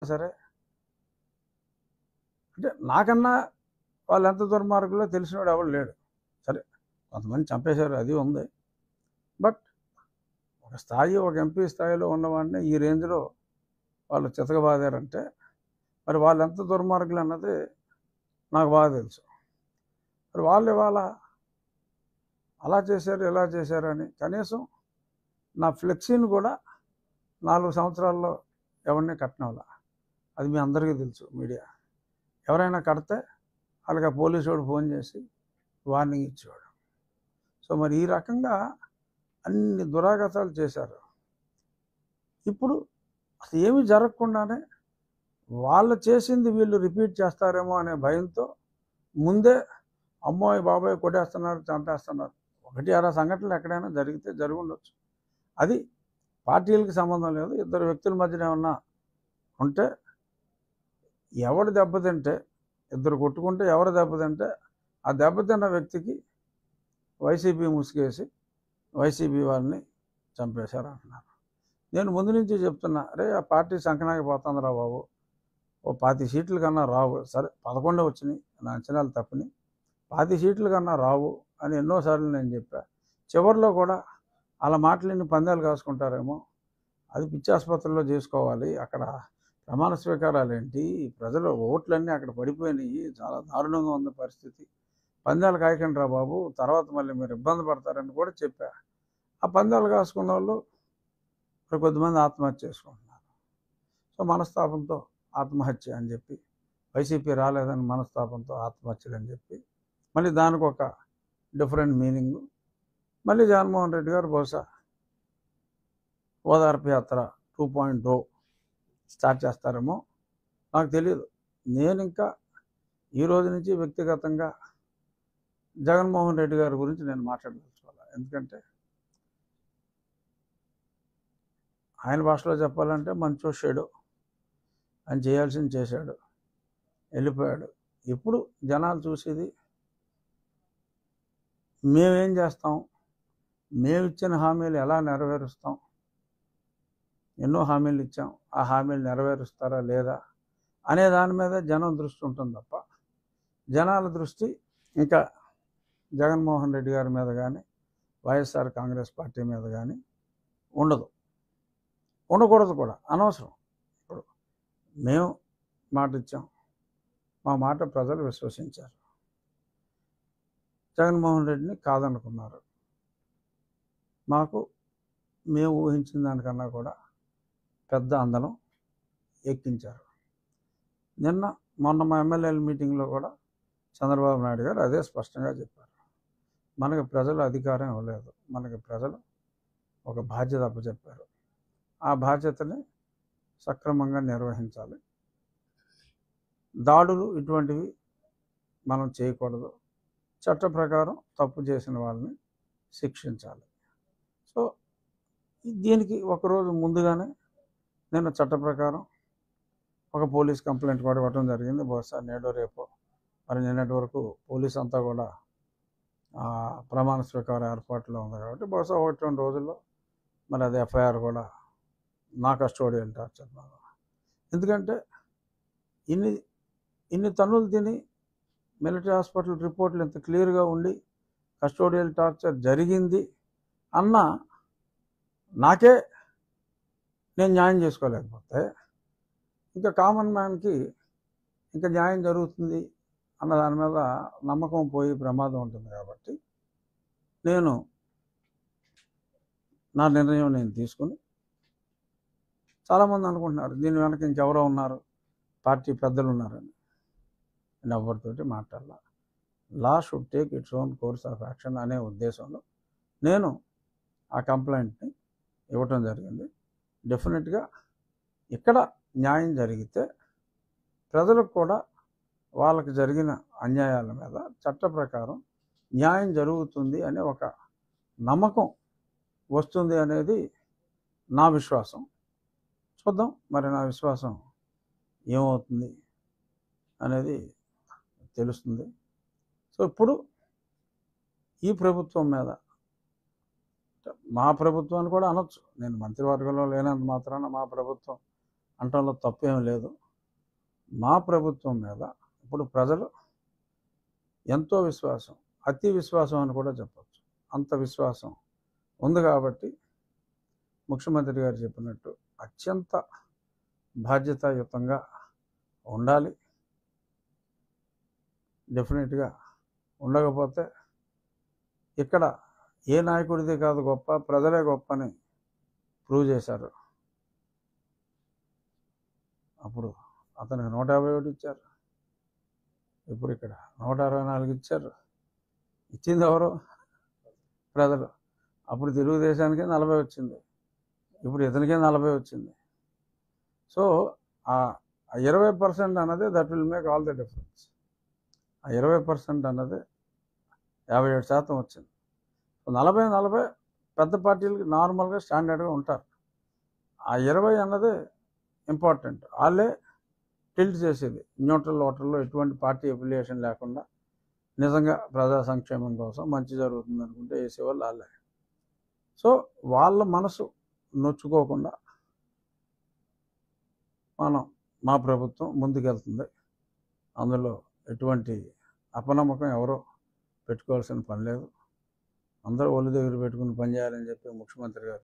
సరే అంటే నాకన్నా వాళ్ళు ఎంత దుర్మార్గులో తెలిసినవాడు ఎవడు లేడు. సరే కొంతమంది చంపేశారు, అది ఉంది. బట్ ఒక స్థాయి, ఒక ఎంపీ స్థాయిలో ఉన్నవాడిని ఈ రేంజ్లో వాళ్ళు చితకబాదారంటే మరి వాళ్ళు ఎంత దుర్మార్గులు అన్నది నాకు బాగా తెలుసు. మరి వాళ్ళు ఇవాళ అలా చేశారు, ఇలా చేశారు అని కనీసం నా ఫ్లెక్సీని కూడా 4 సంవత్సరాల్లో ఎవరిని కట్టనవలా. అది మీ అందరికీ తెలుసు. మీడియా ఎవరైనా కడితే వాళ్ళకి పోలీసు వాడు ఫోన్ చేసి వార్నింగ్ ఇచ్చేవాడు. సో మరి ఈ రకంగా అన్ని దురాగతాలు చేశారు. ఇప్పుడు అసలు ఏమీ జరగకుండానే వాళ్ళు చేసింది వీళ్ళు రిపీట్ చేస్తారేమో అనే భయంతో ముందే అమ్మోయ్ బాబాయ్ కొట్టేస్తున్నారు, చంపేస్తున్నారు. ఒకటి అలా సంఘటనలు ఎక్కడైనా జరిగితే జరుగుండొచ్చు. అది పార్టీలకు సంబంధం లేదు. ఇద్దరు వ్యక్తుల మధ్యన ఏమన్నా ఉంటే ఎవడు దెబ్బతింటే, ఇద్దరు కొట్టుకుంటే ఎవరు దెబ్బతింటే ఆ దెబ్బతిన్న వ్యక్తికి వైసీపీ ముసుగేసి వైసీపీ వాళ్ళని చంపేశారు అంటున్నారు. నేను ముందు నుంచి చెప్తున్నా, అరే ఆ పార్టీ సంకనాకి పోతుందిరా బాబు, ఓ 20 సీట్ల కన్నా రావు. సరే 11 వచ్చినాయి, నా అంచనాలు తప్పని. 20 సీట్ల కన్నా రావు అని ఎన్నోసార్లు నేను చెప్పా. చివరిలో కూడా అలా మాటలని పందాలు కాసుకుంటారేమో, అది పిచ్చి ఆసుపత్రిలో చేసుకోవాలి, అక్కడ ప్రమాణ స్వీకారాలు ఏంటి, ప్రజల ఓట్లన్నీ అక్కడ పడిపోయినాయి, చాలా దారుణంగా ఉంది పరిస్థితి, పందాలు కాయకండి రా బాబు, తర్వాత మళ్ళీ మీరు ఇబ్బంది పడతారని కూడా చెప్పా. ఆ పందాలు కాసుకున్న వాళ్ళు ఇప్పుడు కొద్దిమంది ఆత్మహత్య చేసుకుంటున్నారు. సో మనస్తాపంతో ఆత్మహత్య అని చెప్పి, వైసీపీ రాలేదని మనస్తాపంతో ఆత్మహత్యలు అని చెప్పి, మళ్ళీ దానికి ఒక డిఫరెంట్ మీనింగ్. మళ్ళీ జగన్మోహన్ రెడ్డి గారు బహుశా ఓదార్పు యాత్ర 2.0 స్టార్ట్ చేస్తారేమో, నాకు తెలియదు. నేను ఇంకా ఈ రోజు నుంచి వ్యక్తిగతంగా జగన్మోహన్ రెడ్డి గారి గురించి నేను మాట్లాడదలుచుకోవాలి. ఎందుకంటే ఆయన భాషలో చెప్పాలంటే మంచో షేడో, ఆయన చేయాల్సింది చేశాడు, వెళ్ళిపోయాడు. ఇప్పుడు జనాలు చూసేది మేమేం చేస్తాం, మేమిచ్చిన హామీలు ఎలా నెరవేరుస్తాం, ఎన్నో హామీలు ఇచ్చాం, ఆ హామీలు నెరవేరుస్తారా లేదా అనే దాని మీద జనం దృష్టి ఉంటుంది తప్ప జనాల దృష్టి ఇంకా జగన్మోహన్ రెడ్డి గారి మీద కానీ వైఎస్ఆర్ కాంగ్రెస్ పార్టీ మీద కానీ ఉండదు, ఉండకూడదు కూడా, అనవసరం. ఇప్పుడు మేము మాట ఇచ్చాం, మా మాట ప్రజలు విశ్వసించారు, జగన్మోహన్ రెడ్డిని కాదనుకున్నారు. మాకు మేము ఊహించిన దానికన్నా కూడా పెద్ద అందలం ఎక్కించారు. మొన్న మా ఎమ్మెల్యేల మీటింగ్లో కూడా చంద్రబాబు నాయుడు గారు అదే స్పష్టంగా చెప్పారు. మనకి ప్రజలు అధికారం ఇవ్వలేదు, మనకి ప్రజలు ఒక బాధ్యత అప్పచెప్పారు, ఆ బాధ్యతని సక్రమంగా నిర్వహించాలి, దాడులు ఇటువంటివి మనం చేయకూడదు, చట్ట ప్రకారం తప్పు చేసిన వాళ్ళని శిక్షించాలి. సో దీనికి ఒకరోజు ముందుగానే నేను చట్ట ప్రకారం ఒక పోలీస్ కంప్లైంట్ కూడా ఇవ్వడం జరిగింది. బహుశా నేడో రేపో, మరి నిన్నటి వరకు పోలీస్ అంతా కూడా ప్రమాణ స్వీకార ఏర్పాట్లో ఉంది కాబట్టి బహుశా 1-2 రోజుల్లో మరి అది ఎఫ్ఐఆర్ కూడా నా కస్టోడియల్ టార్చర్ మీద. ఎందుకంటే ఇన్ని తన్నులు తిని మిలిటరీ హాస్పిటల్ రిపోర్ట్లు ఇంత క్లియర్గా ఉండి కస్టోడియల్ టార్చర్ జరిగింది అన్న నాకే నేను న్యాయం చేసుకోలేకపోతే ఇంకా కామన్ మ్యాన్కి ఇంకా న్యాయం జరుగుతుంది అన్న దాని మీద నమ్మకం పోయి ప్రమాదం ఉంటుంది. కాబట్టి నేను నా నిర్ణయం నేను తీసుకుని, చాలామంది అనుకుంటున్నారు దీని వెనక ఇంకెవరో ఉన్నారు, పార్టీ పెద్దలు ఉన్నారని. నేను ఎవరితోటి మాట్లాడాల. Law should take its own course of action అనే ఉద్దేశంలో నేను ఆ కంప్లైంట్ని ఇవ్వటం జరిగింది. డెఫినెట్గా ఇక్కడ న్యాయం జరిగితే ప్రజలకు కూడా వాళ్ళకి జరిగిన అన్యాయాల మీద చట్ట ప్రకారం న్యాయం జరుగుతుంది అనే ఒక నమ్మకం వస్తుంది అనేది నా విశ్వాసం. చూద్దాం మరి నా విశ్వాసం ఏమవుతుంది అనేది తెలుస్తుంది. సో ఇప్పుడు ఈ ప్రభుత్వం మీద, మా ప్రభుత్వాన్ని కూడా అనొచ్చు, నేను మంత్రివర్గంలో లేనంత మాత్రాన మా ప్రభుత్వం అంటంలో తప్పేం లేదు. మా ప్రభుత్వం మీద ఇప్పుడు ప్రజలు ఎంతో విశ్వాసం, అతి విశ్వాసం అని కూడా చెప్పచ్చు, అంత విశ్వాసం ఉంది. కాబట్టి ముఖ్యమంత్రి గారు చెప్పినట్టు అత్యంత బాధ్యతాయుతంగా ఉండాలి. డెఫినెట్గా ఉండకపోతే ఇక్కడ ఏ నాయకుడిది కాదు గొప్ప, ప్రజలే గొప్ప అని ప్రూవ్ చేశారు. అప్పుడు అతనికి 151 ఇచ్చారు, ఇప్పుడు ఇక్కడ 164 ఇచ్చారు. ఇచ్చింది ఎవరు? ప్రజలు. అప్పుడు తెలుగుదేశానికి 40 వచ్చింది, ఇప్పుడు ఇతనికే 40 వచ్చింది. సో ఆ 20% అన్నది that will make all the difference. ఆ 20% అన్నది 57% వచ్చింది. 40 పెద్ద పార్టీలకి నార్మల్గా స్టాండర్డ్గా ఉంటారు. ఆ 20 అన్నది ఇంపార్టెంట్. వాళ్ళే టిల్ట్ చేసేది, న్యూట్రల్ ఓటర్లో ఎటువంటి పార్టీ అఫిలియేషన్ లేకుండా నిజంగా ప్రజా సంక్షేమం కోసం మంచి జరుగుతుంది అనుకుంటే వేసేవాళ్ళు వాళ్ళే. సో వాళ్ళ మనసు నొచ్చుకోకుండా మా ప్రభుత్వం ముందుకెళ్తుంది. అందులో ఎటువంటి అపనమ్మకం ఎవరో పెట్టుకోవాల్సిన పని లేదు. అందరూ ఒళ్ళు దగ్గర పెట్టుకుని పనిచేయాలని చెప్పి ముఖ్యమంత్రి గారు